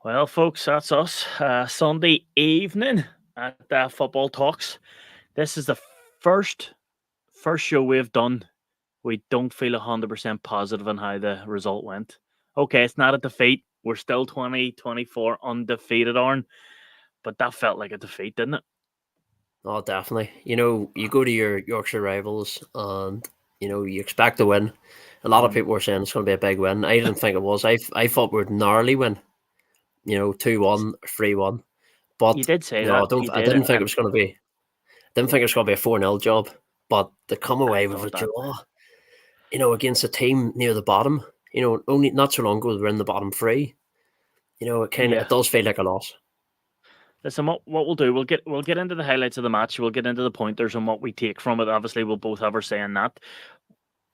Well, folks, that's us. Sunday evening at Football Talks. This is the first first show we've done. We don't feel 100% positive on how the result went. Okay, it's not a defeat. We're still 2024 undefeated, Arn, but that felt like a defeat, didn't it? Oh, definitely. You go to your Yorkshire rivals and, you expect to win. A lot of Mm. people were saying it's going to be a big win. I didn't think it was. I thought we'd narrowly win, 2-1, 3-1. You But, did say no, that. You I did. didn't think it was going to be, didn't think it was going to be a 4-0 job. But to come I away with a thought that. draw, against a team near the bottom, only not so long ago, we were in the bottom three. Yeah. It does feel like a loss. Listen, what we'll do, we'll get into the highlights of the match. We'll get into the pointers and what we take from it. Obviously, we'll both have our say in that.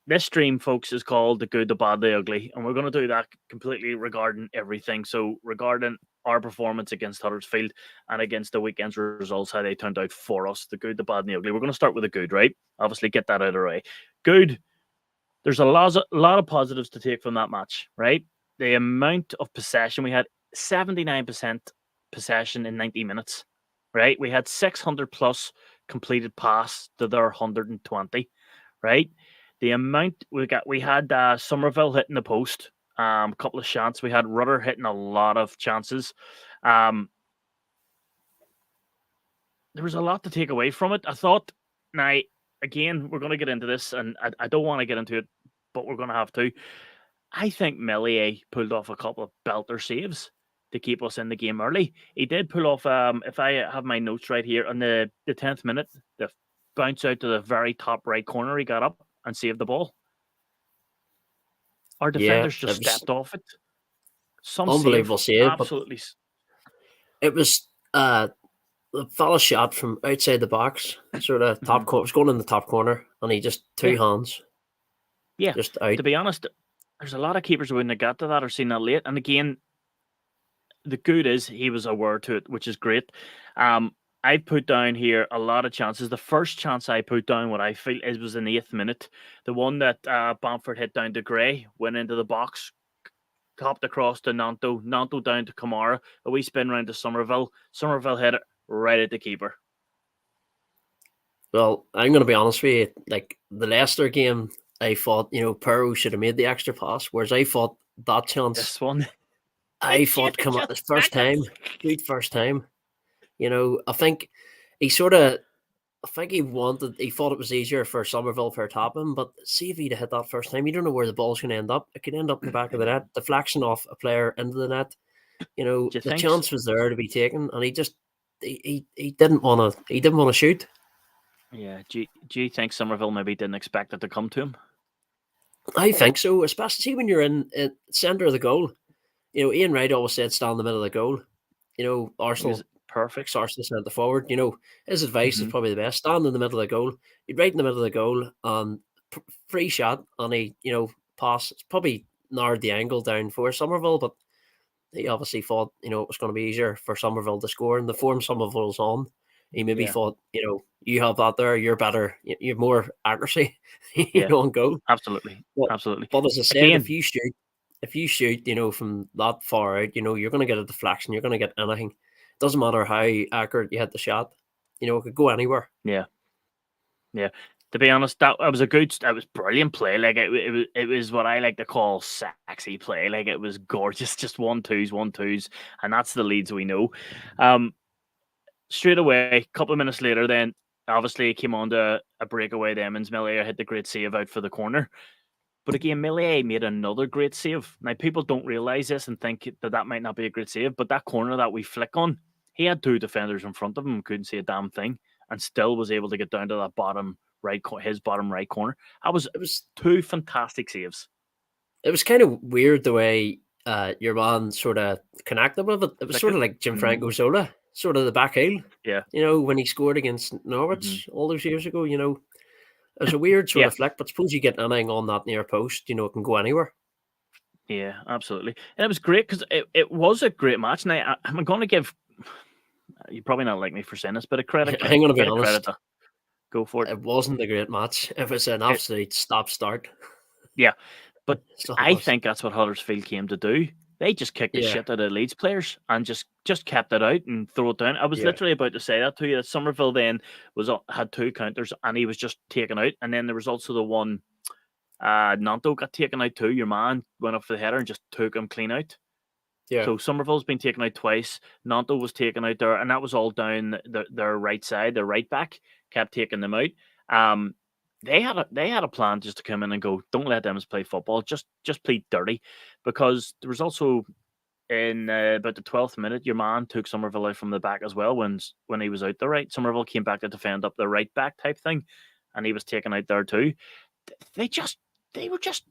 This stream, folks, is called The Good, the Bad, the Ugly, and we're going to do that completely regarding everything. So, regarding our performance against Huddersfield and against the weekend's results, how they turned out for us, the good, the bad, and the ugly. We're going to start with the good, right? Obviously, get that out of the way. Good. There's a lot of positives to take from that match, right? The amount of possession we had, 79% possession in 90 minutes, right? We had 600 plus completed pass to their 120, right? The amount we had Somerville hitting the post, a couple of shots. We had Rudder hitting a lot of chances. Um, there was a lot to take away from it. I thought, now, again, we're going to get into this, and I don't want to get into it, but we're going to have to. I think Millier pulled off a couple of belter saves to keep us in the game early. He did pull off, if I have my notes right here, on the 10th minute, the bounce out to the very top right corner, he got up and saved the ball. Our Yeah, defenders just it was stepped off it. Some save, unbelievable save, but absolutely. it was the fella shot from outside the box, sort of top Mhm. corner, was going in the top corner, and he just two Yeah, hands, yeah. just out. To be honest, there's a lot of keepers who wouldn't have got to that or seen that late. And again, the good is he was aware to it, which is great. I put down here a lot of chances. The first chance I put down, what I feel is, was in the 8th minute. The one that Bamford hit down to Gray, went into the box, topped across to Nanto, Nanto down to Kamara, a wee spin round to Somerville. Somerville hit it right at the keeper. Well, I'm going to be honest with you. Like the Leicester game, I thought Perro should have made the extra pass, whereas I thought that chance, This one, I it should thought have come out just the first time, seconds. good first time. I think he sort of. I think he thought it was easier for Somerville for tapping, but see if he'd hit that first time, you don't know where the ball's going to end up. It could end up in the back of the net, deflection off a player into the net. Do you The think? chance was there to be taken, and he didn't want to. He didn't want to shoot. Yeah. Do you think Somerville maybe didn't expect it to come to him? I think so, especially when you're in centre of the goal. Ian Wright always said stand in the middle of the goal. He was Arsenal perfect. Arsenal centre forward. His advice is Hmm. probably the best. Stand in the middle of the goal. He'd right in the middle of the goal and free shot, and he pass. It's probably narrowed the angle down for Somerville, but he obviously thought it was going to be easier for Somerville to score. And the form Somerville's on, he maybe Yeah. thought you have that there. You're better. You have more accuracy. Yeah. On goal. Absolutely. But Absolutely. but as I said, Again, if you shoot, from that far out, you're going to get a deflection. You're going to get anything. Doesn't matter how accurate you hit the shot. It could go anywhere. yeah. Yeah. To be honest, that was brilliant play. Like it was what I like to call sexy play. Like it was gorgeous, just 1-2s, and that's the Leeds we know. Um, Straight away, a couple of minutes later, then obviously it came on to a breakaway. The Emmons Millier hit the great save out for the corner. But again, Millier made another great save. Now people don't realize this and think that might not be a great save, but that corner that we flick on, he had two defenders in front of him, couldn't see a damn thing, and still was able to get down to that his bottom right corner. That was It was two fantastic saves. it was kind of weird the way your man sort of connected with it. It was Flick sort it. of like Mm, Gianfranco Zola, sort of the back heel. yeah. When he scored against Hmm. Norwich all those years ago. It was a weird sort Yeah. of flick, but suppose you get anything on that near post, it can go anywhere. Yeah, absolutely. And it was great because it was a great match. Now, I'm going to give, you probably not like me for saying this, but a credit, I'm going to be bit of credit honest, to go for it. it wasn't a great match. It was an it absolute stop start. yeah. But So it I was. think that's what Huddersfield came to do. They just kicked the Yeah, shit out of Leeds players and just kept it out and throw it down. I was yeah, literally about to say that to you. That Somerville then had 2 counters and he was just taken out. And then there was also the one Nanto got taken out too. Your man went up for the header and just took him clean out. yeah. So Somerville's been taken out twice. Nanto was taken out there, and that was all down their right side. Their right back kept taking them out. Um, they had a plan just to come in and go, don't let them play football. Just play dirty, because there was also in about the 12th minute, your man took Somerville out from the back as well when he was out the right. Somerville came back to defend up the right back type thing, and he was taken out there too. They just they were just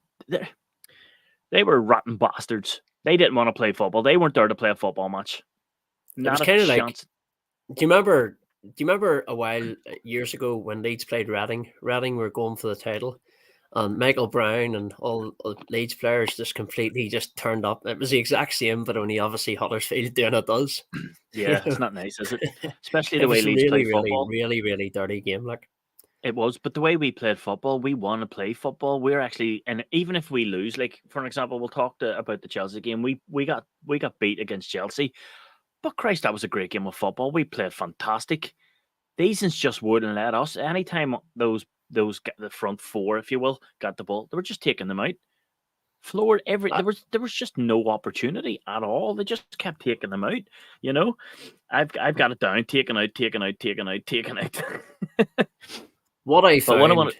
they were rotten bastards. They didn't want to play football. They weren't there to play a football match. It was Not a kind of like, chance. do you remember? Do you remember a while years ago when Leeds played Reading? Reading were going for the title, and Michael Brown and all Leeds players just completely just turned up. It was the exact same, but only obviously Huddersfield doing it does. You Yeah, know, it's not nice, is it? Especially the it way was Leeds play really, really, football. really, really dirty game. Like, It was, but the way we played football, we want to play football. We're actually, and even if we lose, like for an example, we'll talk about the Chelsea game. We got beat against Chelsea, but Christ, that was a great game of football. We played fantastic. These ones just wouldn't let us. Anytime the front four, if you will, got the ball, they were just taking them out. Floored every I, there was just no opportunity at all. They just kept taking them out. You know, I've got it down, taken out, taken out, taken out, taken out. what I But what I want found to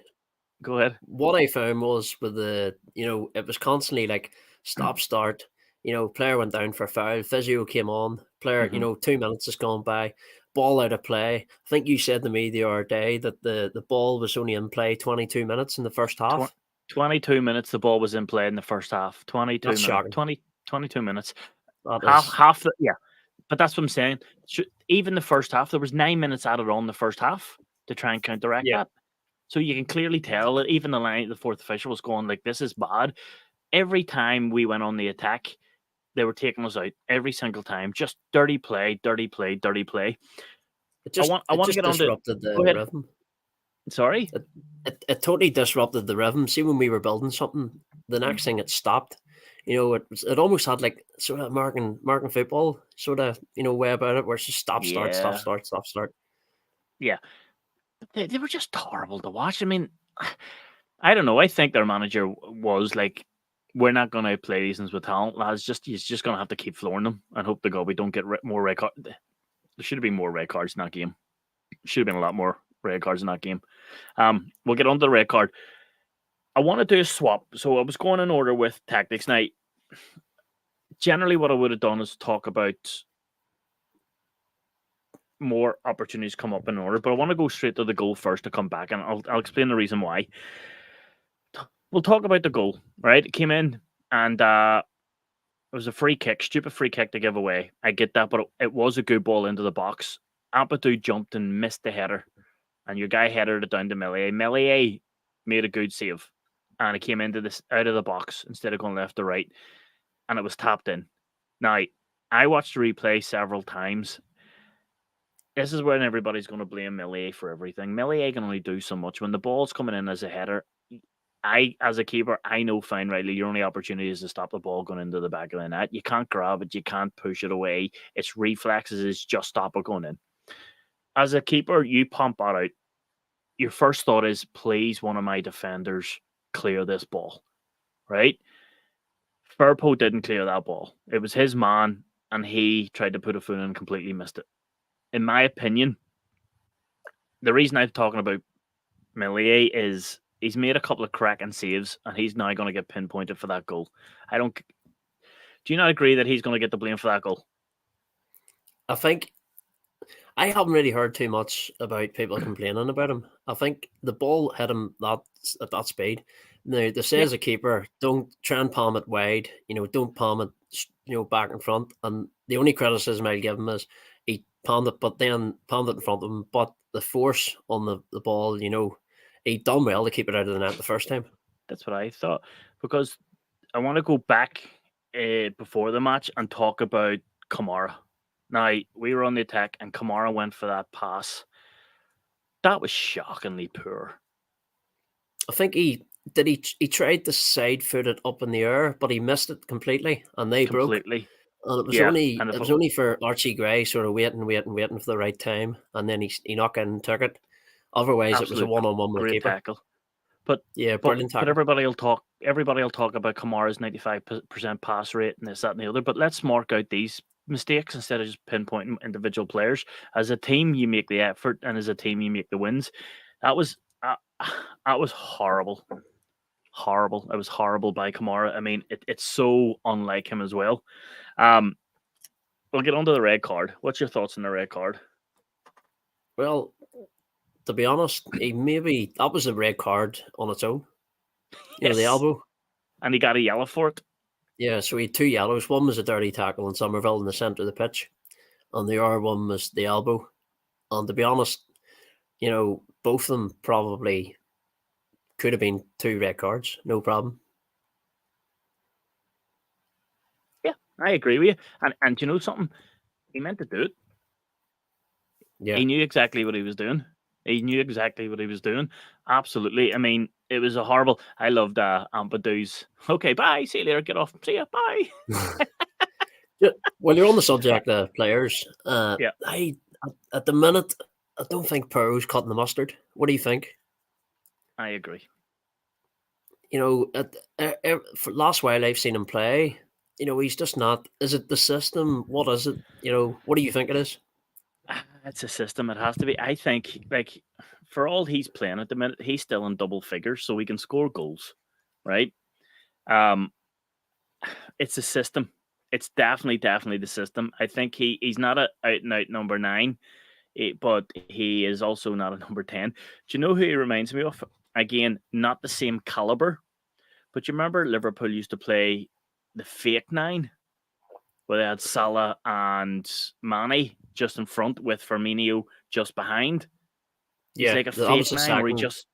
go ahead. what I found was with it was constantly like stop start. Player went down for a foul, physio came on, player, Mhm. 2 minutes has gone by, ball out of play. I think you said to me the other day that the ball was only in play 22 minutes in the first Tw- half. 22 minutes the ball was in play in the first half. 22 That's minutes. shocking. 22 minutes. That Half is, half the, yeah. But that's what I'm saying. Even the first half, there was 9 minutes added on the first half to try and counteract yeah, that. So you can clearly tell that even the fourth official was going like, "This is bad." Every time we went on the attack, they were taking us out every single time. Just dirty play, dirty play, dirty play. it just I it want to just get on to. disrupted Go the ahead. rhythm. Sorry. It totally disrupted the rhythm. See, when we were building something, the Mhm. next thing it stopped. It almost had like sort of American football sort of way about it, where it's just stop, start, stop, Yeah, start, stop, start. yeah. They were just horrible to watch. I mean, I don't know. I think their manager was like, "We're not going to play these ones with talent, lads. He's just going to have to keep flooring them and hope to God we don't get more red cards." There should have been more red cards in that game. Should have been a lot more red cards in that game. We'll get on to the red card. I want to do a swap, so I was going in order with tactics. Now, generally, what I would have done is talk about more opportunities come up in order, but I want to go straight to the goal first to come back, and I'll explain the reason why. We'll talk about the goal. Right, it came in, and it was a free kick, stupid free kick to give away. I get that, but it was a good ball into the box. Ampadu jumped and missed the header, and your guy headed it down to Millier. Millier made a good save, and it came into this out of the box instead of going left to right, and it was tapped in. Now, I watched the replay several times. This is when everybody's going to blame Millier for everything. Millier can only do so much. When the ball's coming in as a header, as a keeper, I know fine rightly your only opportunity is to stop the ball going into the back of the net. You can't grab it, you can't push it away. Its reflexes is just stop it going in. As a keeper, you pump that out. Your first thought is, please, one of my defenders clear this ball, right? Firpo didn't clear that ball. It was his man, and he tried to put a foot in and completely missed it. In my opinion, the reason I'm talking about Millier is he's made a couple of cracking saves, and he's now going to get pinpointed for that goal. I don't. Do you not agree that he's going to get the blame for that goal? I think I haven't really heard too much about people complaining about him. I think the ball hit him at that speed. Now they say Yeah, as a keeper, don't try and palm it wide. Don't palm it, back and front. And the only criticism I'll give him is he palmed it, but then palmed it in front of him. But the force on the ball, he done well to keep it out of the net the first time. that's what I thought. Because I want to go back before the match and talk about Kamara. Now we were on the attack, and Kamara went for that pass. That was shockingly poor. I think did he tried to side foot it up in the air, but he missed it completely, and they broke. completely. And Yeah, and it if was only for Archie Gray sort of waiting for the right time, and then he knocked in and took it. Otherwise, it was a absolute 1-on-1 with the great keeper. tackle. But Yeah, but brilliant but tackle. everybody will talk about Kamara's 95% pass rate and this, that, and the other. But let's mark out these mistakes instead of just pinpointing individual players. As a team, you make the effort, and as a team, you make the wins. That was that was horrible. Horrible. It was horrible by Kamara. I mean, it's so unlike him as well. We'll get onto the red card. What's your thoughts on the red card? Well, to be honest, that was a red card on its own. You know, the Yes, elbow. and he got a yellow for it. Yeah, so he had 2 yellows. One was a dirty tackle on Somerville in the centre of the pitch, and the other one was the elbow. And to be honest, you know, both of them probably could have been 2 red cards, no problem. Yeah, I agree with you. And you know something? He meant to do it. Yeah. He knew exactly what he was doing. He knew exactly what he was doing. Absolutely. I mean, it was a horrible. I loved Ampadu's. Okay, bye. See you later. Get off. See ya. Bye. Yeah, well, you're on the subject of players. Yeah, At the minute, I don't think Pero's cutting the mustard. What do you think? I agree. You know, for last while I've seen him play, you know, he's just not. Is it the system? What is it? You know, what do you think it is? It's a system. It has to be. I think, like, for all he's playing at the minute, he's still in double figures, so he can score goals, right? Um, it's a system. It's definitely the system. I think he's not a out and out number 9, but he is also not a number 10. Do you know who he reminds me of? Again, not the same caliber, but you remember Liverpool used to play the fake 9, where they had Salah and Mane just in front with Firmino just behind. He's Yeah, like a that was fake the 9 where he second. just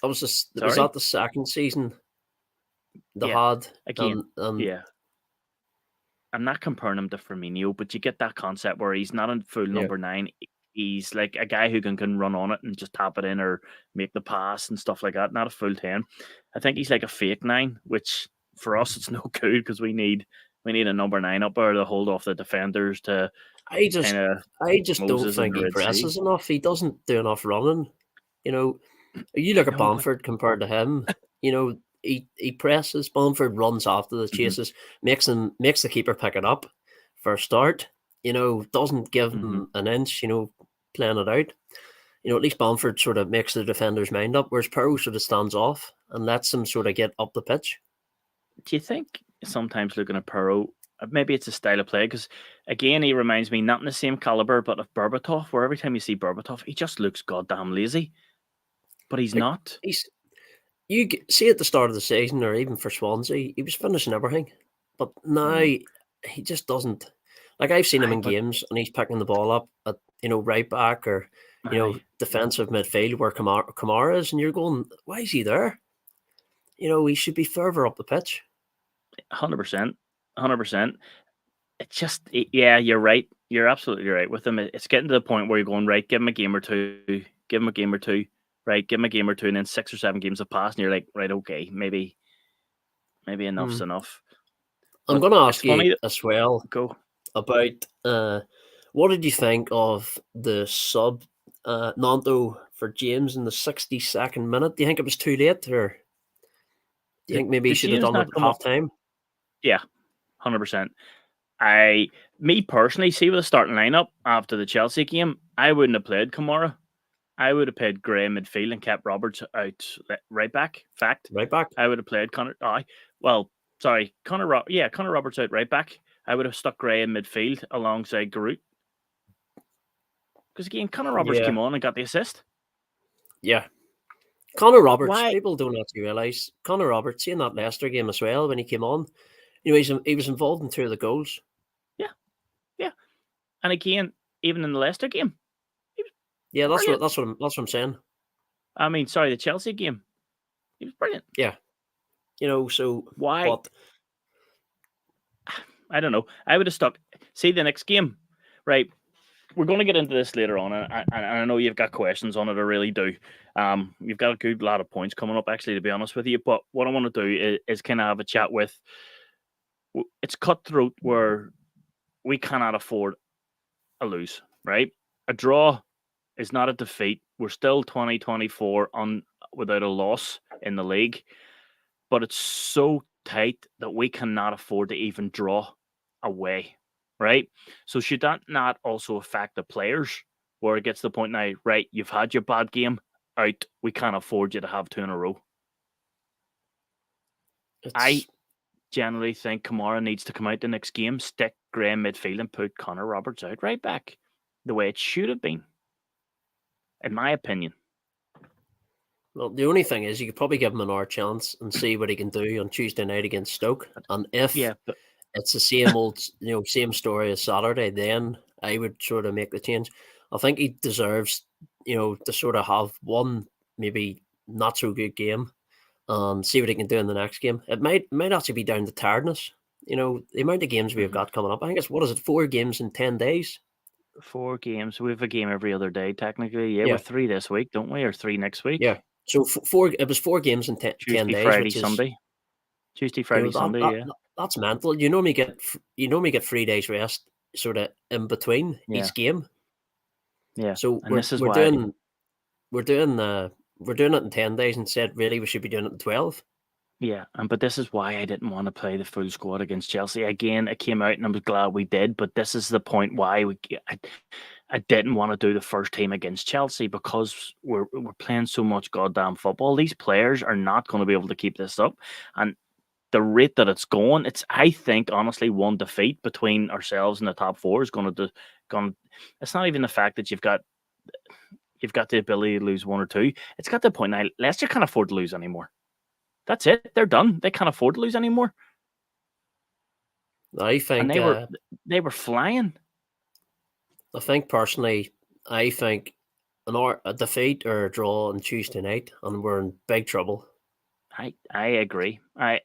Was sorry, that the second season they yeah. had? Again, yeah. I'm not comparing him to Firmino, but you get that concept where he's not a full Yeah, number 9. He's like a guy who can run on it and just tap it in or make the pass and stuff like that. Not a full 10. I think he's like a fake 9, which for us it's no good because we need a number 9 up there to hold off the defenders to I kind just of I just don't Moses in think the he Red Sea. presses enough. He doesn't do enough running. You know, you look at No, but Bamford compared to him. You know, he presses. Bamford runs after the mhm, chases, makes the keeper pick it up for a start. You know, doesn't give mhm. him an inch. You know, playing it out. You know, at least Bamford sort of makes the defender's mind up, whereas Pearl sort of stands off and lets him sort of get up the pitch. Do you think sometimes looking at Perot, maybe it's a style of play? Because again, he reminds me not in the same caliber, but of Berbatov. Where every time you see Berbatov, he just looks goddamn lazy, but he's Like not. he's see at the start of the season or even for Swansea, he was finishing everything, but now Mm, he just doesn't. Like I've seen him aye, in but games and he's picking the ball up at right back or aye, defensive midfield where Kamara is, and you're going, why is he there? You know, he should be further up the pitch. 100%, 100%. It's just, yeah, you're right. You're absolutely right with him. It's getting to the point where you're going, right, give him a game or two, give him a game or two, right, give him a game or two, and then 6 or 7 games have passed, and you're like, right, okay, maybe enough's Hmm. enough. I'm But going to it's ask you funny. as well Go. about what did you think of the sub Nanto for James in the 62nd minute? Do you think it was too late, or do you Did think maybe he did should have James done it not at come up? half time? Yeah, 100%. Me personally, see with the starting lineup after the Chelsea game, I wouldn't have played Kamara. I would have played Gray midfield and kept Roberts out right back. Fact, Right back. I would have played Connor. Sorry, Connor Roberts out right back. I would have stuck Gray in midfield alongside Garut because again, Connor Roberts Yeah, came on and got the assist. yeah. Connor Roberts. Why? People don't actually realise Connor Roberts in that Leicester game as well when he came on. You know, he was involved in 2 of the goals. Yeah, yeah. And again, even in the Leicester game, he was Yeah, brilliant. that's what I'm saying. I mean, sorry, the Chelsea game, he was brilliant. Yeah, you know. So, Why? but I don't know. I would have stuck. See the next game, right? we're going to get into this later on, and I know you've got questions on it. I really do. You've got a good lot of points coming up, actually, to be honest with you. But what I want to do is kind of have a chat with. It's cutthroat where we cannot afford a lose, right? A draw is not a defeat. We're still 2024 on without a loss in the league, but it's so tight that we cannot afford to even draw away, right? So should that not also affect the players where it gets to the point now, right, you've had your bad game out, we can't afford you to have two in a row. I It's generally think Kamara needs to come out the next game, stick Gray in midfield and put Connor Roberts out right back the way it should have been, in my opinion. well, the only thing is you could probably give him an hour chance and see what he can do on Tuesday night against Stoke. And if Yeah, but it's the same old, same story as Saturday, then I would sort of make the change. I think he deserves, to sort of have one maybe not so good game and see what he can do in the next game. It might actually be down to tiredness. The amount of games we've got coming up. I think it's, what is it, 4 games in 10 days? 4 games. We have a game every other day, technically. Yeah, we're Yeah, 3 this week, don't we? Or 3 next yeah. week. So it was 4 games in 10 Tuesday, days, Friday, which is, Sunday. Tuesday, Friday, that, Sunday. that Yeah, that's mental. You normally get 3 days rest sort of in between yeah, each game. yeah. So And we're this is we're why. doing we're doing we're doing it in 10 days and said really we should be doing it in 12. Yeah, but this is why I didn't want to play the full squad against Chelsea. Again, it came out, and I was glad we did. But this is the point why I didn't want to do the first team against Chelsea because we're playing so much goddamn football. These players are not going to be able to keep this up, and the rate that it's going, I think honestly one defeat between ourselves and the top four is going to going. It's not even the fact that you've got the ability to lose one or two. It's got the point now. Leicester can't afford to lose anymore. That's it. They're done. They can't afford to lose anymore. I And think they were flying. I think personally, I think a defeat or a draw on Tuesday night, and we're in big trouble. I agree.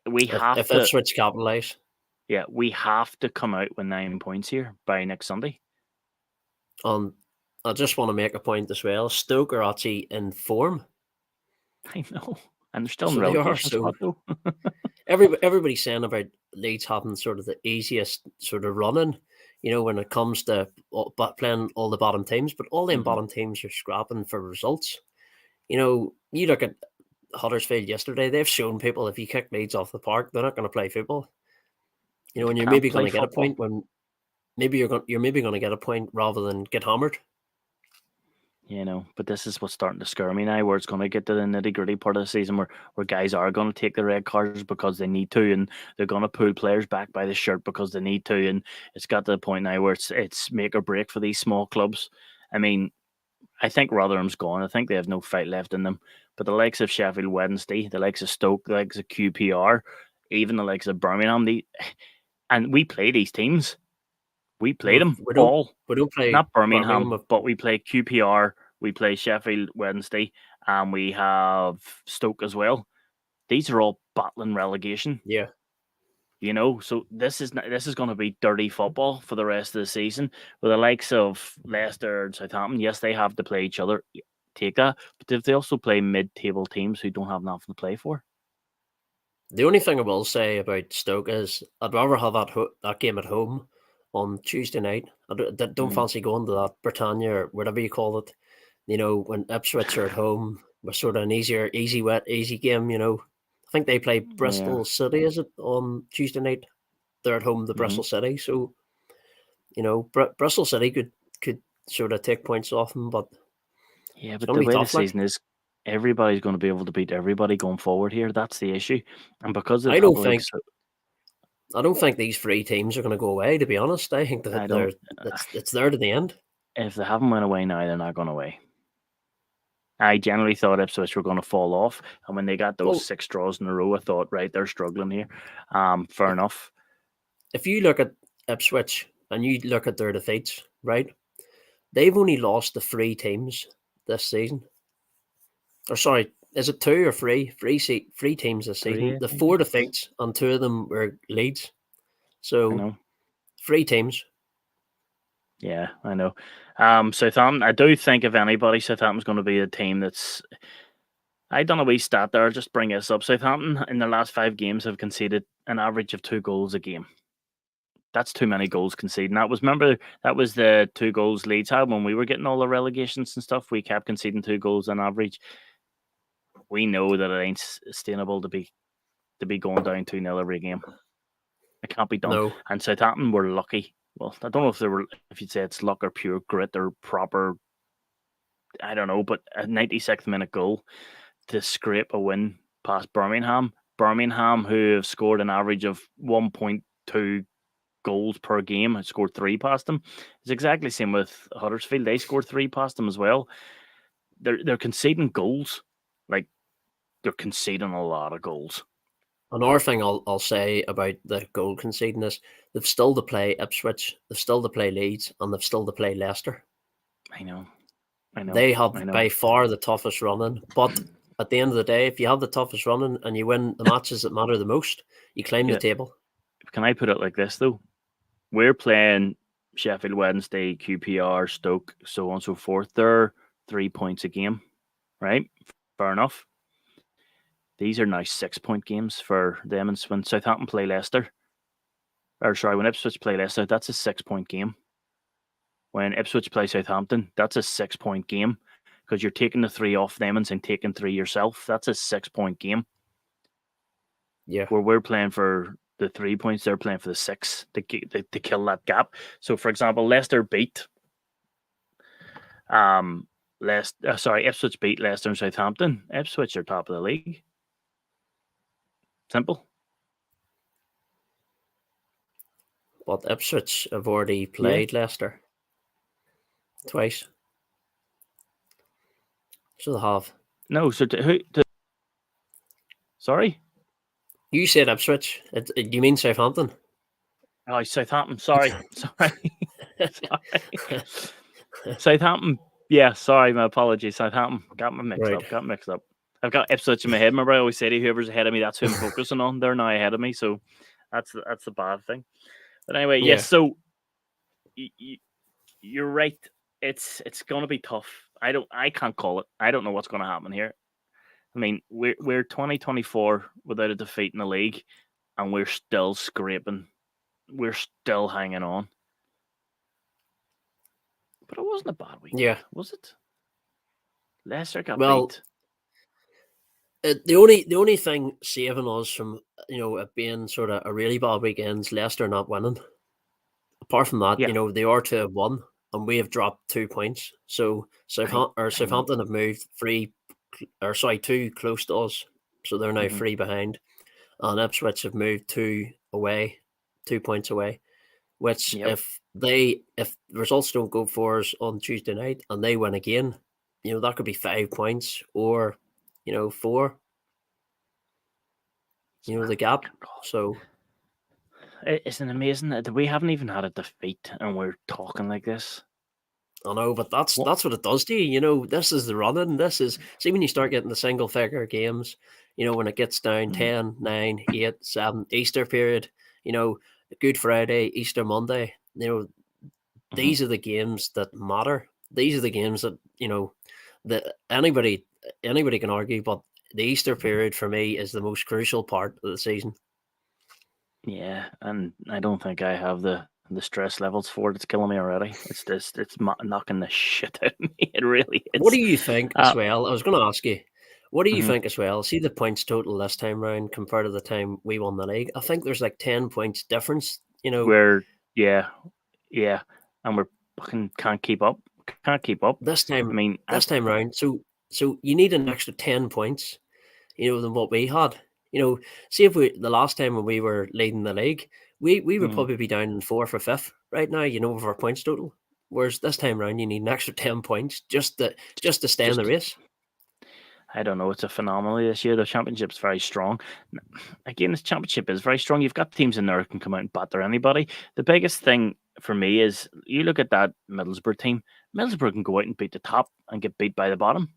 We have If to Ipswich capitalise, we have to come out with 9 points here by next Sunday. and I just want to make a point as well. Stoke are actually in form, I know. And they're still in so they are. relegation spot So though. everybody's saying about Leeds having sort of the easiest sort of running, when it comes to playing all the bottom teams, but all them Mhm. bottom teams are scrapping for results. You look at Huddersfield yesterday; they've shown people if you kick Leeds off the park, they're not going to play football. They And you're can't maybe going play to get a football. point when maybe you're maybe going to get a point rather than get hammered. But this is what's starting to scare me now, where it's going to get to the nitty gritty part of the season where guys are going to take the red cards because they need to, and they're going to pull players back by the shirt because they need to, and it's got to the point now where it's make or break for these small clubs. I mean, I think Rotherham's gone. I think they have no fight left in them. But the likes of Sheffield Wednesday, the likes of Stoke, the likes of QPR, even the likes of Birmingham, and we play these teams. We played Well, them we don't all. we don't play Not Birmingham. Birmingham, but we play QPR, we play Sheffield Wednesday, and we have Stoke as well. These are all battling relegation, Yeah, so this is going to be dirty football for the rest of the season. With the likes of Leicester and Southampton, yes, they have to play each other. Take that, but if they also play mid-table teams who don't have nothing to play for, the only thing I will say about Stoke is I'd rather have that game at home on Tuesday night. I don't Mhm. fancy going to that Britannia or whatever you call it. When Ipswich are at home, was sort of an easy game. I think they play Yeah. Bristol City. Is it on Tuesday night? They're at home to Hmm. Bristol City, so Bristol City could sort of take points off them, but Yeah, it's but going the to be way the tough. Like season is, everybody's going to be able to beat everybody going forward here. That's the issue, and because the I top don't of the league, think I don't think these three teams are going to go away. To be honest, I think I that don't. it's there to the end. If they haven't went away now, they're not going away. I generally thought Ipswich were going to fall off, and when they got those Well, 6 draws in a row, I thought, right, they're struggling here. Fair if, enough. if you look at Ipswich and you look at their defeats, right? They've only lost to 3 teams this season. Or sorry, is it 2 or 3? Three teams this Three, season. I The think 4 it is. defeats and 2 of them were Leeds. I So know. 3 teams. Yeah, I know. Southampton, I do think if anybody, Southampton's going to be a team that's. I done a wee stat there. Just bring this up. Southampton in the last 5 games have conceded an average of 2 goals a game. That's too many goals conceded. And remember that was the 2 goals Leeds had when we were getting all the relegations and stuff. We kept conceding 2 goals on average. We know that it ain't sustainable to be going down 2-0 every game. It can't be done. No. And Southampton were lucky. Well, I don't know if you'd say it's luck or pure grit or proper. I don't know, but a 96th minute goal to scrape a win past Birmingham. Birmingham, who have scored an average of 1.2 goals per game, have scored 3 past them. It's exactly the same with Huddersfield. They scored 3 past them as well. They're conceding goals. Like, they're conceding a lot of goals. Another thing I'll say about the goal conceding is they've still to play Ipswich, they've still to play Leeds, and they've still to play Leicester. I know. They have by far the toughest running, but at the end of the day, if you have the toughest running and you win the matches that matter the most, you climb the table. Can I put it like this, though? We're playing Sheffield Wednesday, QPR, Stoke, so on and so forth. They're 3 points a game, right? Fair enough. These are now 6-point games for them. And when Southampton play Leicester, when Ipswich play Leicester, that's a 6-point game. When Ipswich play Southampton, that's a 6-point game because you're taking the 3 off them and saying taking 3 yourself. That's a 6-point game. Yeah. Where we're playing for the 3 points, they're playing for the 6 to kill that gap. So, for example, Leicester beat Ipswich beat Leicester and Southampton. Ipswich are top of the league. Simple. But Ipswich have already played Leicester twice. So they have. No, so who? Sorry? You said Ipswich. You mean Southampton? Oh, Southampton. Sorry. Southampton. Yeah, sorry. My apologies. Southampton. Got me mixed up. I've got Ipswich in my head. Remember, I always say to whoever's ahead of me, that's who I'm focusing on. They're now ahead of me, so that's the bad thing. But anyway, yes. So you're right. It's going to be tough. I can't call it. I don't know what's going to happen here. I mean, we're 2024 without a defeat in the league, and we're still scraping. We're still hanging on. But it wasn't a bad week. Yeah. Was it? Leicester got beat. The only thing saving us from it being sort of a really bad weekend is Leicester not winning. Apart from that, they are to have won, and we have dropped 2 points. So Southampton have moved 2 close to us, so they're now 3 behind, and Ipswich have moved 2 points away. Which if results don't go for us on Tuesday night and they win again, that could be 5 points or 4. The gap. So isn't it amazing that we haven't even had a defeat and we're talking like this? I know, but that's what it does to you. This is the running. See when you start getting the single figure games, when it gets down 10, 9, 8, 7, Easter period, Good Friday, Easter Monday, these are the games that matter. These are the games that, that anybody can argue, but the Easter period for me is the most crucial part of the season. Yeah, and I don't think I have the stress levels for it. It's killing me already. It's knocking the shit out of me. It really is. What do you think as well? I was going to ask you, what do you think as well? See the points total this time round compared to the time we won the league. I think there's like 10 points difference. We're and we're fucking can't keep up. Can't keep up this time. I mean, this time round. So you need an extra 10 points, than what we had. See if the last time when we were leading the league, we would probably be down in 4th or 5th right now. With our points total. Whereas this time round, you need an extra 10 points just to stay in the race. I don't know. It's a phenomenal this year. The championship's very strong. Again, this championship is very strong. You've got teams in there who can come out and batter anybody. The biggest thing for me is you look at that Middlesbrough team. Middlesbrough can go out and beat the top and get beat by the bottom.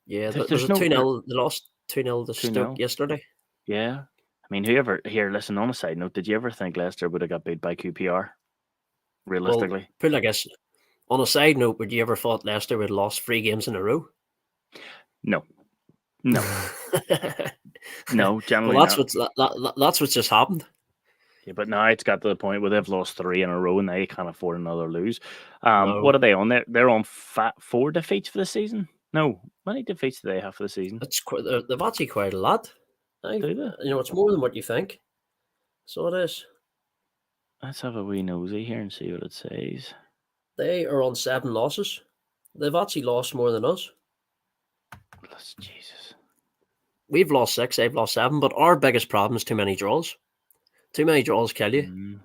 Yeah, there's a 2-0. They lost 2-0 to Stoke yesterday. Yeah. I mean, listen, on a side note, did you ever think Leicester would have got beat by QPR? realistically. put it like this. On a side note, would you ever thought Leicester would have lost 3 games in a row? No, no, no, generally Well, that's not. that's what's just happened. Yeah, but now it's got to the point where they've lost 3 in a row and they can't afford another lose. No, What are they on? They're on 4 defeats for the season. No, how many defeats do they have for the season? it's quite. They've actually quite a lot. Do they? It's more than what you think. So it is. Let's have a wee nosy here and see what it says. They are on 7 losses. They've actually lost more than us. Jesus. We've lost 6, they've lost 7, but our biggest problem is too many draws. Too many draws kill you.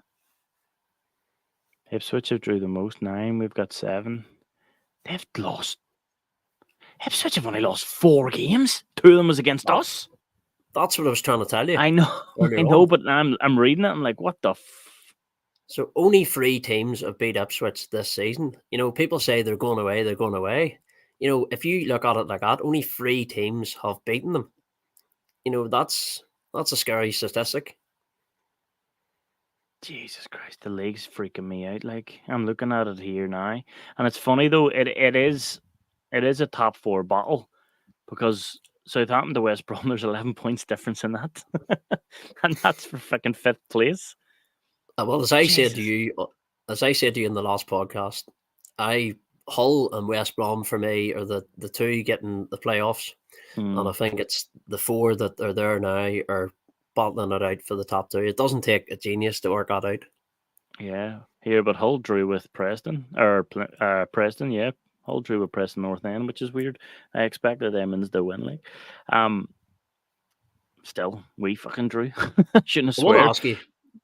Ipswich have drew the most, 9. We've got 7. They've lost. Ipswich have only lost 4 games. 2 of them was against us. That's what I was trying to tell you. I know, I know, but I'm reading it. I'm like, what the? So only 3 teams have beat Ipswich this season. People say they're going away. They're going away. If you look at it like that, only 3 teams have beaten them. That's a scary statistic. Jesus Christ, the league's freaking me out. Like, I'm looking at it here now, and it's funny though. It is a top 4 battle because Southampton to West Brom, there's 11 points difference in that, and that's for fucking 5th place. Well, as I said to you in the last podcast, Hull and West Brom for me are the 2 getting the playoffs, and I think it's the 4 that are there now are battling it out for the top 2. It doesn't take a genius to work that out. Yeah, here, but Hull drew with Preston, or Preston, yeah. Hull drew with Preston North End, which is weird. I expected Emmons to win, like. Still, we fucking drew. Shouldn't have I want swear. to ask you.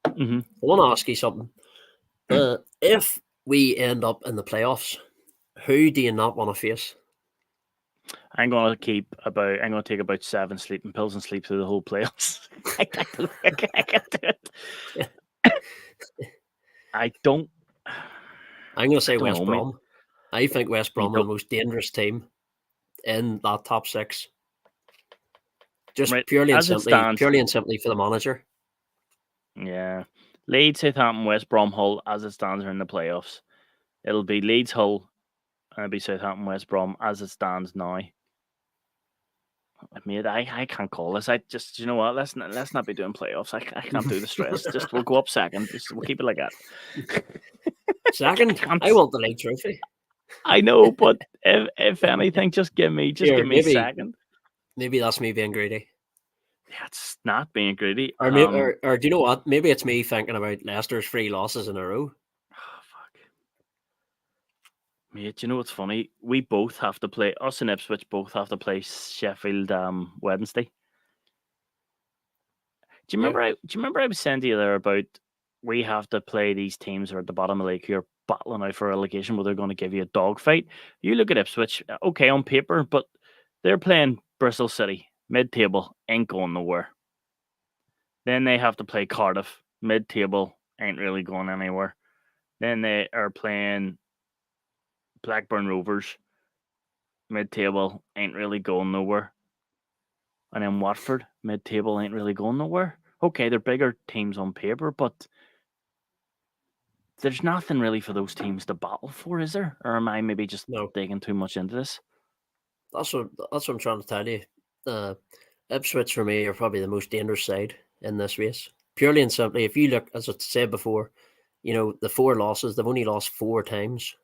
I want to ask you something. If we end up in the playoffs, who do you not want to face? I'm gonna take about 7 sleeping pills and sleep through the whole playoffs. I can't do it. I don't. I'm going to say don't West know, mate. Brom. I think West You Brom are the don't- most dangerous team in that top 6. Just Right, purely and as it simply for the manager. Yeah, Leeds, Southampton, West Brom, Hull. As it stands, are in the playoffs. It'll be Leeds, Hull, and it'll be Southampton, West Brom. As it stands now. Mate, I can't call this. I just, you know what? Let's not be doing playoffs. I can't do the stress. Just we'll go up second. We'll keep it like that. Second, I want the league trophy. I know, but if anything, just give me second. Maybe that's me being greedy. Yeah, it's not being greedy. Or do you know what? Maybe it's me thinking about Leicester's 3 losses in a row. Oh, fuck. Mate, you know what's funny? We both have to play. Us and Ipswich both have to play Sheffield Wednesday. Do you remember I was saying to you there about we have to play these teams who are at the bottom of the league who are battling out for relegation where they're going to give you a dogfight? You look at Ipswich, okay, on paper, but they're playing Bristol City, mid-table, ain't going nowhere. Then they have to play Cardiff, mid-table, ain't really going anywhere. Then they are playing Blackburn Rovers, mid-table, ain't really going nowhere. And then Watford, mid-table, ain't really going nowhere. Okay, they're bigger teams on paper, but there's nothing really for those teams to battle for, is there? Or am I maybe just digging too much into this? That's what I'm trying to tell you. Ipswich for me are probably the most dangerous side in this race. Purely and simply, if you look, as I said before, the 4 losses, they've only lost 4 times.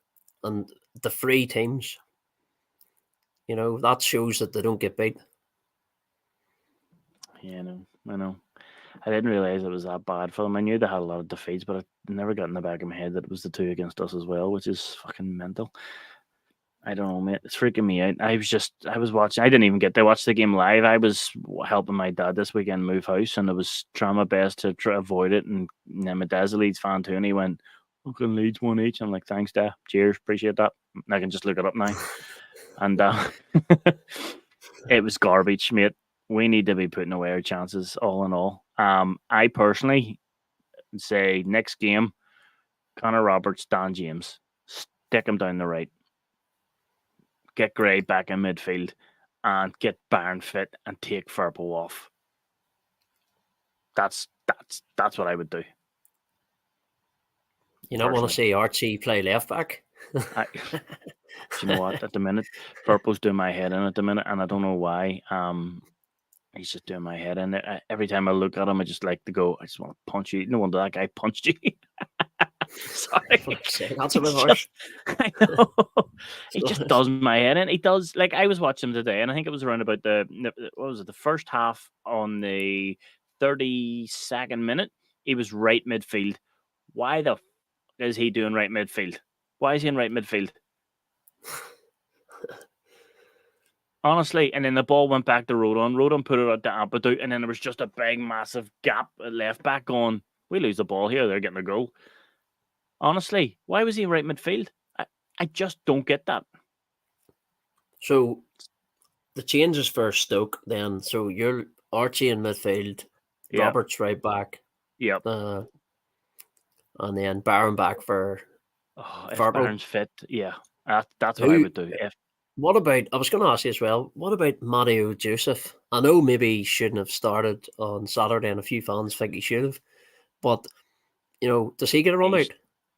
And the 3 teams, that shows that they don't get beat. Yeah, I know. I didn't realise it was that bad for them. I knew they had a lot of defeats, but I never got in the back of my head that it was the 2 against us as well, which is fucking mental. I don't know, mate. It's freaking me out. I was watching. I didn't even get to watch the game live. I was helping my dad this weekend move house, and I was trying my best to try to avoid it. And then my dad's a Leeds fan too, and he went, "Fucking Leeds 1 each." I'm like, "Thanks, Dad. Cheers, appreciate that." I can just look it up now, and it was garbage, mate. We need to be putting away our chances, all in all. I personally say next game, Connor Roberts, Dan James, stick him down the right. Get Gray back in midfield and get Barron fit and take Firpo off. That's what I would do. You not want to personally. see Archie play left back? I, do you know what? At the minute, Firpo's doing my head in at the minute, and I don't know why. He's just doing my head in. Every time I look at him, I just like to go. I just want to punch you. No wonder that guy punched you. Sorry, That's a bit he's harsh. I know. He So just does my head in. He does. Like, I was watching him today, and I think it was around about what was it? The first half on the 32nd minute. He was right midfield. Why the is he doing right midfield? Why is he in right midfield? Honestly, and then the ball went back to Rodon. Rodon put it at the Ampadu, and then there was just a big, massive gap at left back going, we lose the ball here, they're getting a goal. Honestly, why was he in right midfield? I just don't get that. So the changes for Stoke then. So you're Archie in midfield, Yep. Roberts right back, Yep. and then Barron back for If Firpo. Barron's fit, yeah. That's what I would do. What about, I was going to ask you as well, what about Mario Joseph? I know maybe he shouldn't have started on Saturday, and a few fans think he should have, but, does he get a run out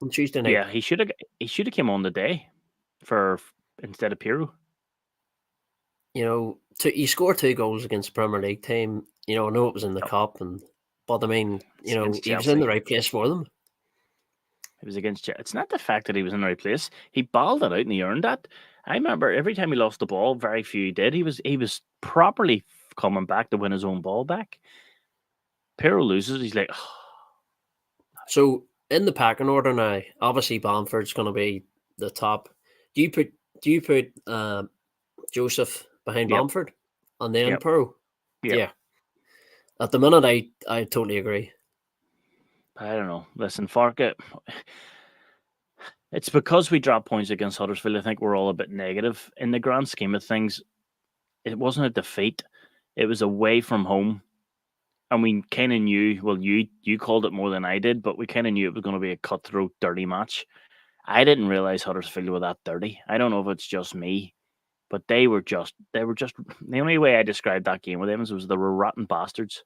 on Tuesday night? Yeah, he should have came on the day instead of Pirro. He scored 2 goals against the Premier League team. I know it was in the cup, but I mean, he was in the right place for them. It was against Chelsea. It's not the fact that he was in the right place. He balled it out and he earned that. I remember every time he lost the ball, very few he did. He was properly coming back to win his own ball back. Pirro loses. He's like, So in the packing order now, obviously Bamford's going to be the top. Do you put Joseph behind Bamford and then Pirro? Yeah. At the minute, I totally agree. I don't know. Listen, Farke, it's because we dropped points against Huddersfield. I think we're all a bit negative. In the grand scheme of things, it wasn't a defeat. It was away from home. And we kind of knew, well, you called it more than I did, but we kind of knew it was going to be a cutthroat, dirty match. I didn't realize Huddersfield were that dirty. I don't know if it's just me, but they were just, the only way I described that game with them was they were rotten bastards.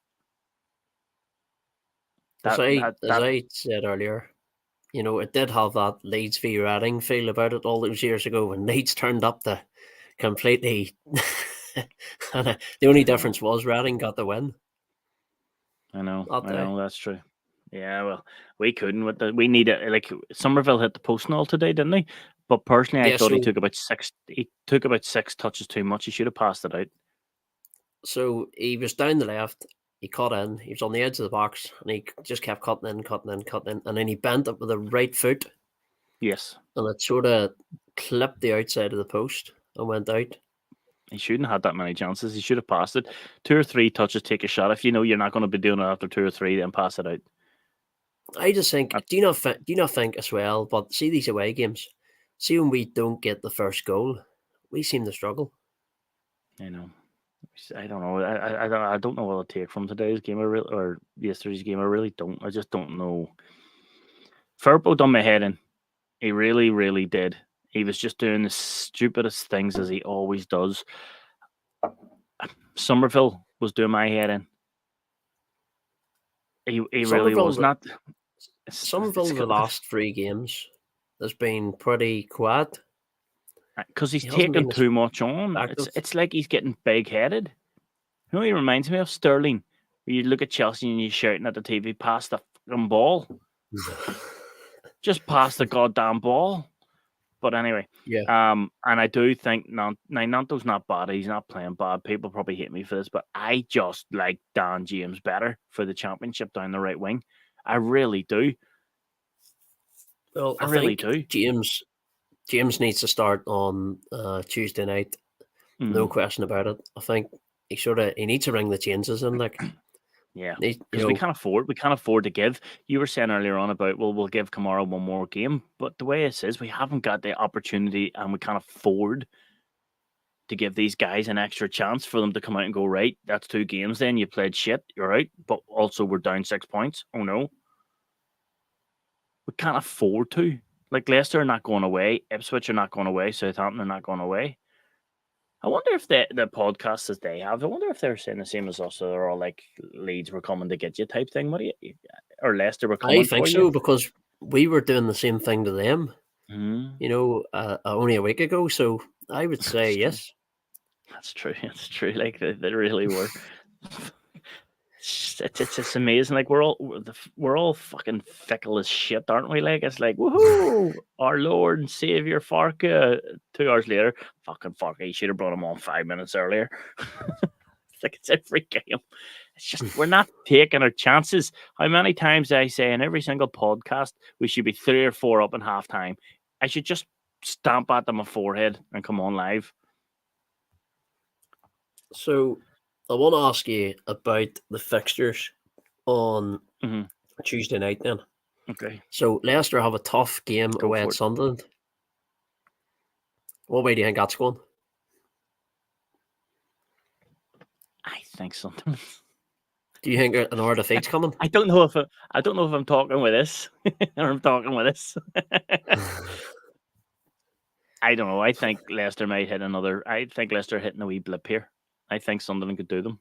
As I said earlier, it did have that Leeds v Reading feel about it all those years ago when Leeds turned up the completely. And the only difference was Reading got the win. I know, that's true. Yeah, well, we couldn't. We need it. Like Somerville hit the post and all today, didn't he? But personally, I thought he took about 6. He took about 6 touches too much. He should have passed it out. So he was down the left. He cut in. He was on the edge of the box, and he just kept cutting in, and then he bent it with the right foot. Yes, and it sort of clipped the outside of the post and went out. He shouldn't have had that many chances. He should have passed it. 2 or 3 touches, take a shot. If you know you're not going to be doing it after 2 or 3, then pass it out. I just think, do you not think as well? But see these away games. See when we don't get the first goal, we seem to struggle. I know. I don't know. I don't know what I'll take from today's game or yesterday's game. I really don't. I just don't know. Firpo done my head in. He really, really did. He was just doing the stupidest things as he always does. Somerville was doing my head in. He really was not. Somerville the last 3 games has been pretty quiet. Because he's taking too much on. It's like he's getting big-headed. You know, he reminds me of Sterling. You look at Chelsea and you're shouting at the TV, pass the fucking ball. Just pass the goddamn ball. But anyway, and I do think Nanto's not bad. He's not playing bad. People probably hate me for this, but I just like Dan James better for the championship down the right wing. I really do. Well, I really do. James needs to start on Tuesday night. No question about it. I think he needs to bring the changes in, like. Yeah, because we can't afford to give. You were saying earlier on about, well, we'll give Kamara one more game, but the way it is, we haven't got the opportunity, and we can't afford to give these guys an extra chance for them to come out and go, right, that's 2 games. Then you played shit, you're out, but also we're down 6 points. Oh no, we can't afford to. Like Leicester are not going away, Ipswich are not going away, Southampton are not going away. I wonder if the podcasts that they have, I wonder if they're saying the same as us. So they're all like, Leeds were coming to get you type thing. What do you, or Leicester were coming for you? I think so, because we were doing the same thing to them, Mm. only a week ago. So I would say That's true. yes. That's true. It's true. Like they really were. It's amazing. Like we're all fucking fickle as shit, aren't we? Like it's like woohoo, our Lord and Savior Farka. 2 hours later, fucking Farka, you should have brought him on 5 minutes earlier. It's like it's every game. It's just we're not taking our chances. How many times I say in every single podcast we should be 3 or 4 up in halftime? I should just stamp at them a forehead and come on live. So I want to ask you about the fixtures on Mm-hmm. Tuesday night then. Okay, So Leicester have a tough game go away for at it. Sunderland. What way do you think that's going? I think something. Do you think an hour defeat's coming? I don't know if I'm talking with this or I'm talking with this. I don't know. I think Leicester might hit another. I think Leicester hitting a wee blip here. I think Sunderland could do them.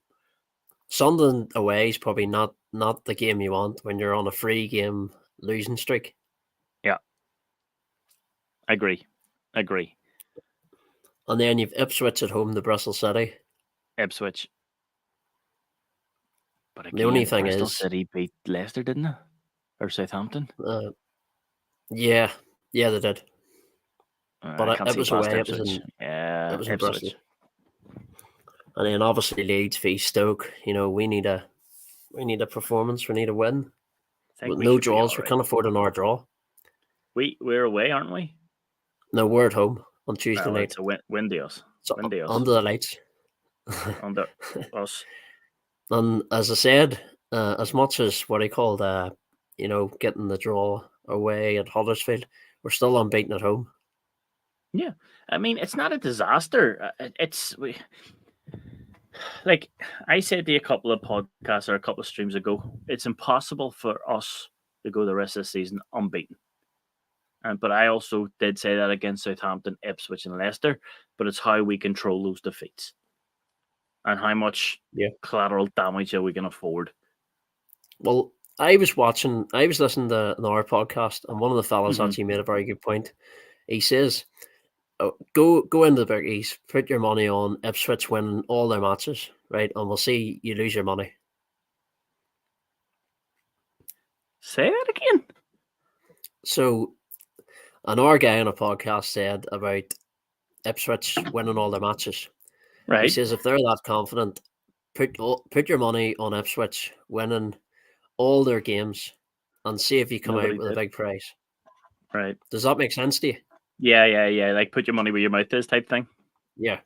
Sunderland away is probably not the game you want when you're on a 3-game losing streak. Yeah, I agree. And then you've Ipswich at home to Bristol City. Ipswich. But again, The only thing Bristol is, City beat Leicester, didn't they? Or Southampton? yeah, they did. I But can't it see was past away. Ipswich. It was in Ipswich. Bristol. And then obviously Leeds v Stoke. We need a performance. We need a win. With no draws, we can't afford another draw. We're away, aren't we? No, we're at home on Tuesday night. It's a win deals. So under the lights. Under us. And as I said, as much as what I called, getting the draw away at Huddersfield, we're still unbeaten at home. Yeah, I mean it's not a disaster. Like I said to you a couple of podcasts or a couple of streams ago, it's impossible for us to go the rest of the season unbeaten. But I also did say that against Southampton, Ipswich, and Leicester. But it's how we control those defeats and how much collateral damage we can afford. Well, I was listening to our podcast, and one of the fellas actually made a very good point. He says, go into the bookies, put your money on Ipswich winning all their matches, right? And we'll see you lose your money. Say that again. So, our guy on a podcast said about Ipswich winning all their matches. Right. He says if they're that confident, put your money on Ipswich winning all their games and see if you come out with a big prize. Right. Does that make sense to you? Yeah. Like put your money where your mouth is type thing. Yeah.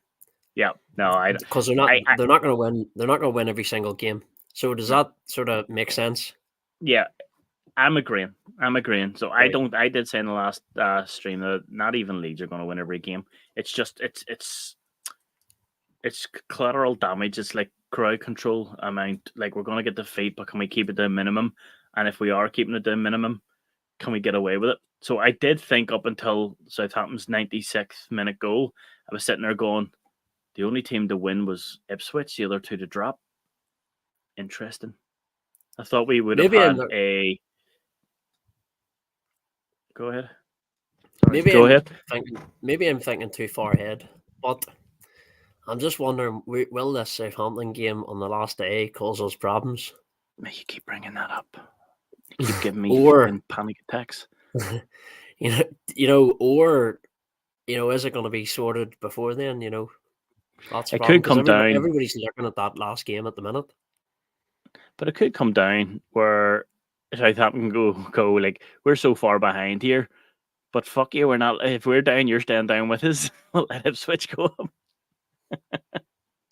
No, because they're not going to win. They're not going to win every single game. So does that sort of make sense? Yeah, I'm agreeing. So Right. I did say in the last stream that not even Leeds are going to win every game. It's just it's collateral damage. It's like crowd control amount. Like we're going to get defeat, but can we keep it to a minimum? And if we are keeping it to a minimum, can we get away with it? So I did think up until Southampton's 96th minute goal, I was sitting there going, the only team to win was Ipswich, the other two to drop. Interesting. I thought we would have had a. Go ahead. Sorry. Go ahead. Maybe I'm thinking too far ahead, but I'm just wondering, will this Southampton game on the last day cause us problems? You keep bringing that up. You keep giving me fucking panic attacks. Or is it going to be sorted before then? That's it could come down. Everybody's looking at that last game at the minute, but it could come down where Southampton go like we're so far behind here, but fuck you, we're not. If we're down, you're staying down with us. We'll let Ipswich go up.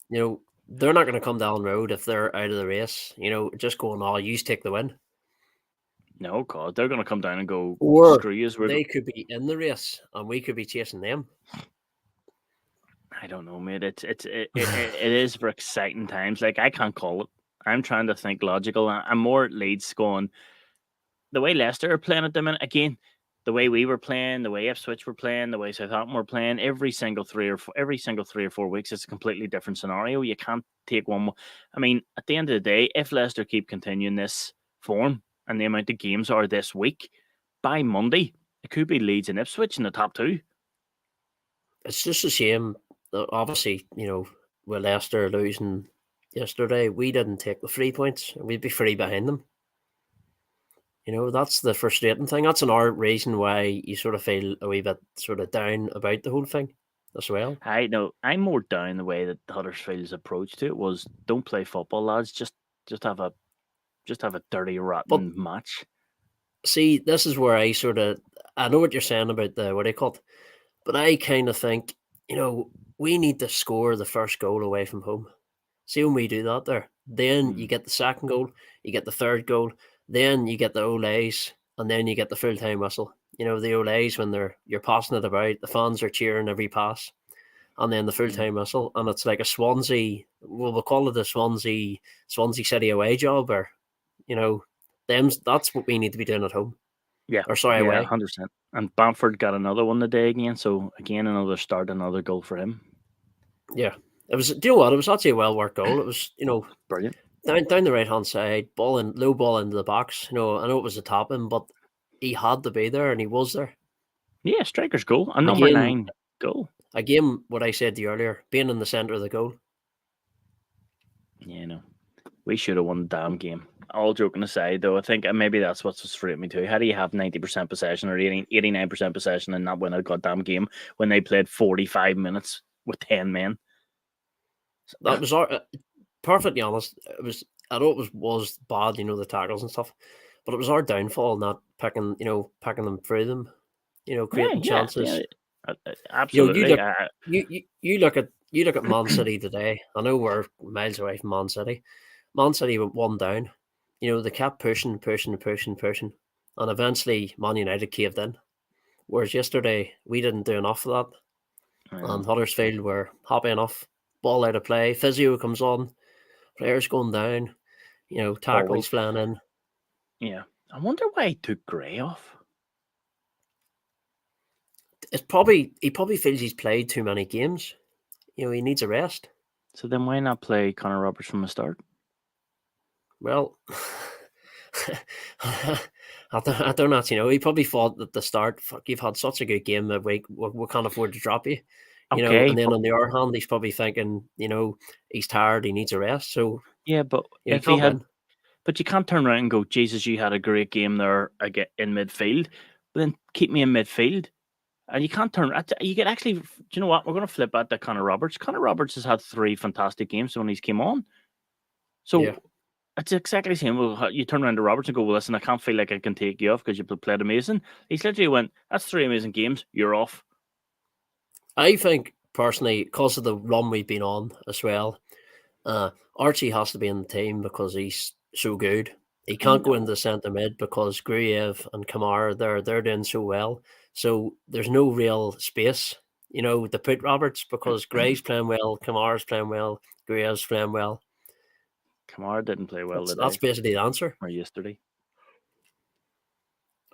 They're not going to come down the road if they're out of the race. Just going, you take the win. No, God, they're going to come down and go, or screw you. They could be in the race and we could be chasing them. I don't know, mate. It is for exciting times. Like I can't call it. I'm trying to think logical. I'm more at Leeds going the way Leicester are playing at the minute. Again, the way we were playing, the way Ipswich were playing, the way Southampton were playing. Every single 3 or 4 weeks, it's a completely different scenario. You can't take one. I mean, at the end of the day, if Leicester keep continuing this form and the amount of games are this week, by Monday, it could be Leeds and Ipswich in the top two. It's just a shame that obviously, with Leicester losing yesterday, we didn't take the 3 points. We'd be 3 behind them. That's the frustrating thing. That's another reason why you sort of feel a wee bit sort of down about the whole thing as well. I know I'm more down the way that Huddersfield's approach to it was don't play football, lads. Just have a dirty, rotten match. See, this is where I know what you're saying about the what do you call it, but I kind of think we need to score the first goal away from home. See, when we do that, then you get the second goal, you get the third goal, then you get the Olays, and then you get the full time whistle. The Olays when you're passing it about, the fans are cheering every pass, and then the full time whistle, and it's like a Swansea. Well, we'll call it a Swansea City away job, or that's what we need to be doing at home. Yeah, or sorry, away. 100%. And Bamford got another one today again, so again another start, another goal for him. Yeah, it was. Do you know what? It was actually a well worked goal. It was, brilliant. Down the right hand side, low ball into the box. I know it was a tap in, but he had to be there, and he was there. Yeah, striker's goal, a number 9 goal. Again, what I said to you earlier, being in the centre of the goal. Yeah, no, we should have won the damn game. All joking aside, though, I think maybe that's what's frustrated me too. How do you have 90% possession or 89% possession and not win a goddamn game when they played 45 minutes with 10 men? That was perfectly honest. I know it was bad, the tackles and stuff, but it was our downfall not picking them through them, creating chances. Yeah, absolutely. You look at Man City today. I know we're miles away from Man City. Man City went one down. They kept pushing, and eventually Man United caved in. Whereas yesterday we didn't do enough of that, and Huddersfield were happy enough. Ball out of play, physio comes on, players going down, tackles flying in. Yeah, I wonder why he took Gray off. He probably feels he's played too many games. He needs a rest. So then why not play Connor Roberts from the start? Well, I don't actually know. He probably thought at the start, "Fuck, you've had such a good game midweek. We can't afford to drop you." Okay, and then on the other hand, he's probably thinking, he's tired, he needs a rest. So yeah, but if he had, but you can't turn around and go, Jesus, you had a great game there again in midfield, but then keep me in midfield. And you can't turn. You get actually. Do you know what? We're going to flip that to Connor Roberts. Connor Roberts has had 3 fantastic games when he's came on. So it's exactly the same. Well, you turn around to Roberts and go, well, listen, I can't feel like I can take you off because you played amazing. He's literally went, that's 3 amazing games. You're off. I think personally, because of the run we've been on as well, Archie has to be in the team because he's so good. He can't go into the centre mid because Gruyev and Kamara, they're doing so well. So there's no real space, to put Roberts because Gray's playing well, Kamara's playing well, Gruyev's playing well. Kamara didn't play well today. That's basically the answer. Or yesterday.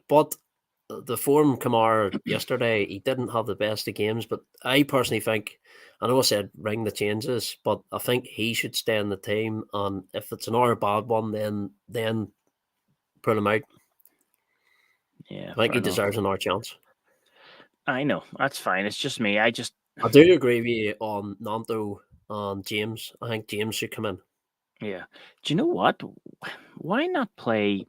But the form Kamara yesterday, he didn't have the best of games. But I personally think, I know I said ring the changes, but I think he should stay in the team. And if it's another bad one, then put him out. Yeah, I think he deserves another chance. I know, that's fine. It's just me. I do agree with you on Nanto and James. I think James should come in. Yeah. Do you know what? Why not play?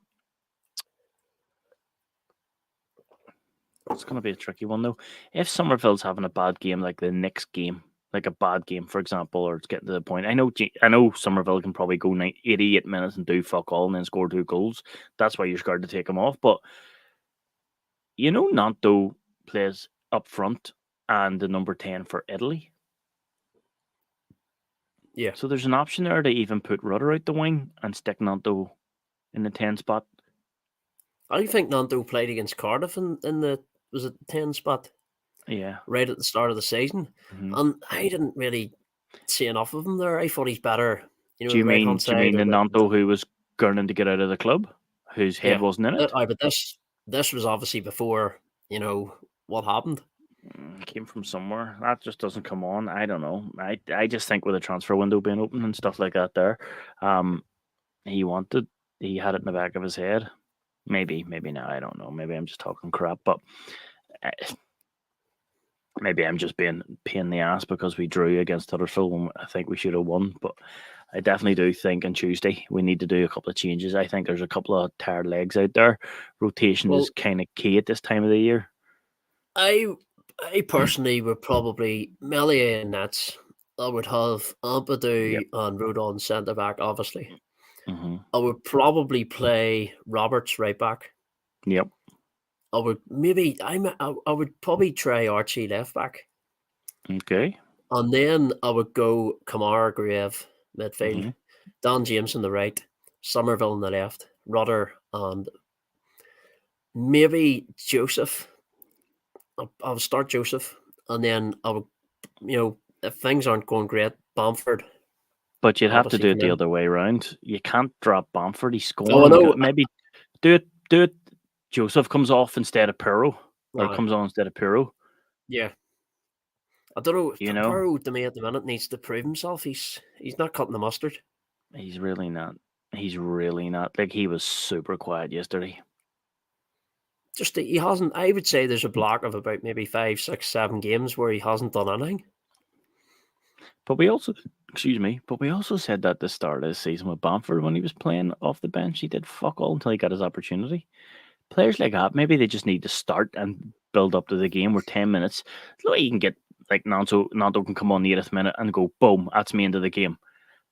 It's going to be a tricky one, though. If Somerville's having a bad game, like the next game, like a bad game, for example, or it's getting to the point. I know Somerville can probably go 88 minutes and do fuck all and then score 2 goals. That's why you're scared to take him off. But, Nanto plays up front and the number 10 for Italy. Yeah. So there's an option there to even put Rudder out the wing and stick Nanto in the 10 spot. I think Nanto played against Cardiff in the 10 spot. Yeah. Right at the start of the season. Mm-hmm. And I didn't really see enough of him there. I thought he's better. Do you mean the Nanto who was gurning to get out of the club? Whose head wasn't in it? But this was obviously before, what happened. Came from somewhere. That just doesn't come on. I don't know. I just think with the transfer window being open and stuff like that there, he had it in the back of his head. Maybe now. I don't know. Maybe I'm just talking crap, but uh, maybe I'm just being pain in the ass because we drew against Huddersfield when I think we should have won. But I definitely do think on Tuesday we need to do a couple of changes. I think there's a couple of tired legs out there. Rotation Well, is kind of key at this time of the year. I personally would probably Melia and Nets. I would have Yep. Ampadu and Rodon centre back, obviously. Mm-hmm. I would probably play Roberts right back. Yep. I would I would probably try Archie left back. Okay. And then I would go Kamara Grave midfield, Mm-hmm. Dan James on the right, Somerville on the left, Rudder, and maybe Joseph. I'll start Joseph, and then I would, if things aren't going great, Bamford But you'd have to obviously do it come the in. other way around. You can't drop Bamford. He's Oh, I scoring. know. Maybe do it. Joseph comes off instead of Pirro, or Aye, comes on instead of Pirro. yeah. I don't know. You know, Burrow to me at the minute needs to prove himself. He's not cutting the mustard. he's really not. He's really not. Like he was super quiet yesterday. Just that he hasn't. I would say there's a block of about maybe 5, 6, 7 games where he hasn't done anything. But we also, excuse me, but we also said that at the start of the season with Bamford when he was playing off the bench, he did fuck all until he got his opportunity. Players like that, maybe they just need to start and build up to the game. Where 10 minutes, look, you can get like Nanto can come on the 80th minute and go boom, that's me into the game.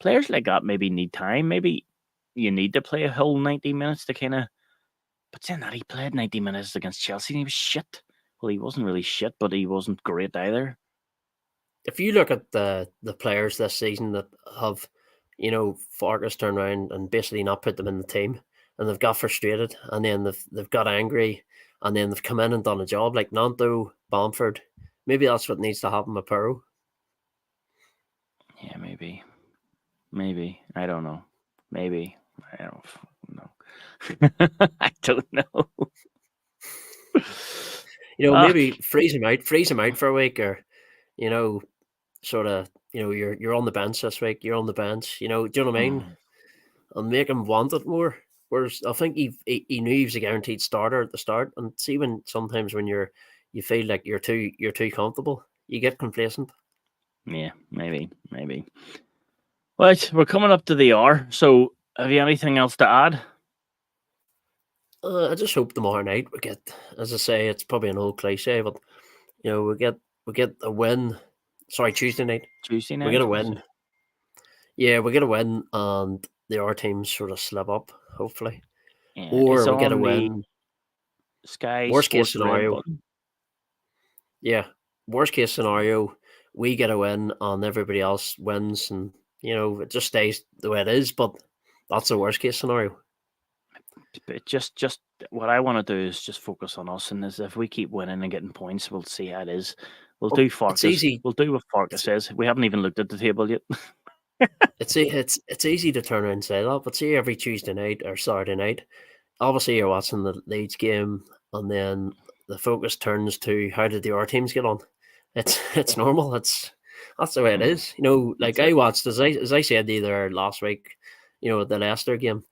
Players like that maybe need time. Maybe you need to play a whole 90 minutes to kind of. But saying that, he played 90 minutes against Chelsea and he was shit. Well, he wasn't really shit, but he wasn't great either. If you look at the players this season that have, Farkas turned around and basically not put them in the team, and they've got frustrated, and then they've got angry, and then they've come in and done a job like Nanto, Bamford. Maybe that's what needs to happen with Peru. Yeah, maybe. I don't know. Maybe. I don't know. I don't know. Maybe Fuck. freeze him out for a week, or sort of, you're on the bench this week. You're on the bench. Do you know what I mean? Mm, And make him want it more. Whereas I think he knew he was a guaranteed starter at the start, and see when sometimes when you feel like you're too comfortable, you get complacent. yeah, maybe. Right, we're coming up to the hour. So, have you anything else to add? I just hope tomorrow night we get, as I say, it's probably an old cliche, but we get a win. Sorry, Tuesday night Tuesday we get night? a Is win. it? Yeah, we get a win, and the other teams sort of slip up, hopefully, Yeah, it's or we get a on the win. Sky Worst case Sports Red scenario, button. yeah, worst case scenario, we get a win, and everybody else wins, and it just stays the way it is. But that's the worst case scenario. But just what I want to do is just focus on us, and as if we keep winning and getting points, we'll see how it is. We'll Well, do it's Farkas. easy. We'll do what Farkas It's says. We haven't even looked at the table yet. it's easy to turn around and say that, but see, every Tuesday night or Saturday night, obviously you're watching the Leeds game, and then the focus turns to how did the other teams get on. It's normal. That's the way it Mm, is. that's Like it. I watched, as I said either last week, the Leicester game.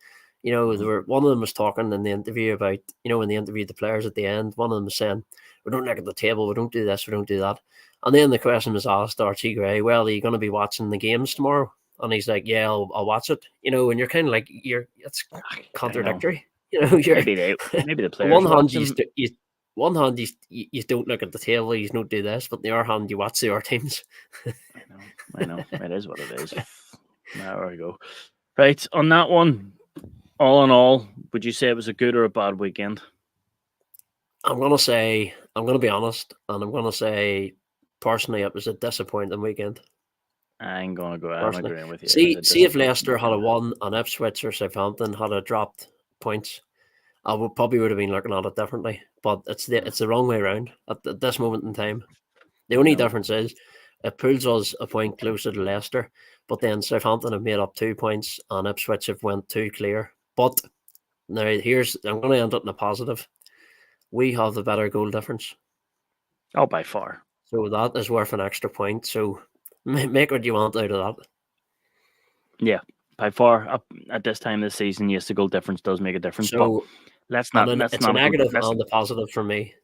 They Mhm. were one of them was talking in the interview about, when they interviewed the players at the end, one of them was saying, "We don't look at the table, we don't do this, we don't do that." And then the question was asked Archie Gray, "Well, are you going to be watching the games tomorrow?" And he's like, "Yeah, I'll watch it." And you're kind of like, it's I know. contradictory. You're Maybe the on players one hand watch him. one hand you don't look at the table, you don't do this, but on the other hand you watch the other teams. I know. It is what it is. There we go. Right, on that one, all in all, would you say it was a good or a bad weekend? I'm gonna be honest, and I'm gonna say personally it was a disappointing weekend. I'm gonna go. I'm Personally, agreeing with you. It was a see if disappointing Leicester had a weekend. won and Ipswich or Southampton had a dropped points, I would probably would have been looking at it differently. But it's the wrong way around at this moment in time. The I only know. difference is it pulls us a point closer to Leicester, but then Southampton have made up 2 points and Ipswich have went 2 clear. But now I'm going to end it in a positive. We have the better goal difference, Oh, by far. so that is worth an extra point. So make what you want out of that. Yeah, by far. Up at this time of the season, yes, the goal difference does make a difference. But So Let's And not. then Let's it's a not go. negative and a positive for me.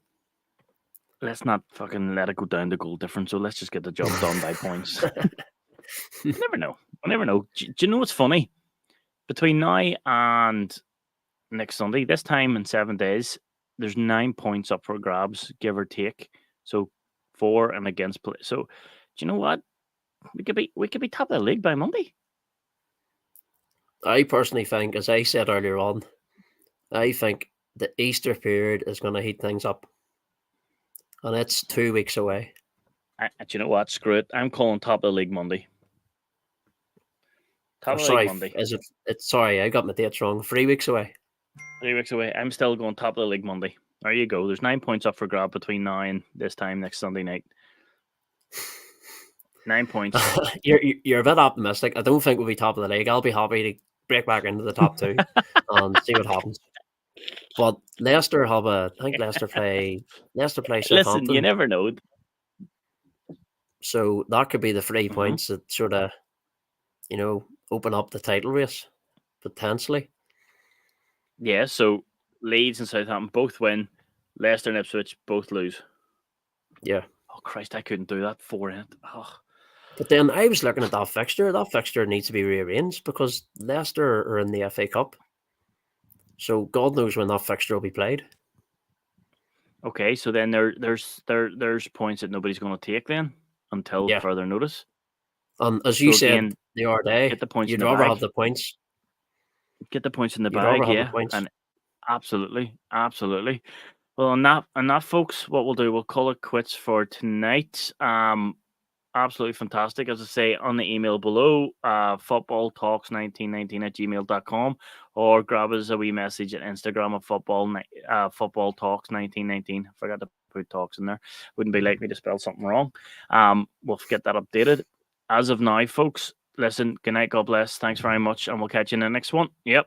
Let's not fucking let it go down to goal difference. So let's just get the job done by points. You never know. I never know. Do you know what's funny? Between now and next Sunday, this time in 7 days, there's 9 points up for grabs, give or take. So 4 and against play. So do you know what? We could be top of the league by Monday. I personally think, as I said earlier on, I think the Easter period is going to heat things up, and it's 2 weeks away. Do you know what? Screw it. I'm calling top of the league Monday. Top of the league Monday. Sorry, I got my dates wrong. 3 weeks away. 3 weeks away. I'm still going top of the league Monday. There you go. There's 9 points up for grab between now and this time next Sunday night. 9 points. You're a bit optimistic. I don't think we'll be top of the league. I'll be happy to break back into the top 2 and see what happens. But Leicester I think Leicester play Southampton. Listen, you never know. So that could be the 3 points that sort of, open up the title race, potentially. Yeah, so Leeds and Southampton both win. Leicester and Ipswich both lose. Yeah. Oh, Christ, I couldn't do that for it. Oh. But then I was looking at that fixture. That fixture needs to be rearranged because Leicester are in the FA Cup. So God knows when that fixture will be played. Okay, so then there's points that nobody's going to take then until further notice. And as you said again, the other day, get the points you'd in the rather bag. have the points. Get the points in the You'd bag, rather have yeah. the points. And absolutely. Well, on that, folks, what we'll do, we'll call it quits for tonight. Absolutely fantastic. As I say on the email below, footballtalks1919@gmail.com, or grab us a wee message at Instagram of footballtalks1919. I forgot to put talks in there. Wouldn't be like me to spell something wrong. We'll get that updated. As of now, folks, listen, good night, God bless. Thanks very much, and we'll catch you in the next one. Yep.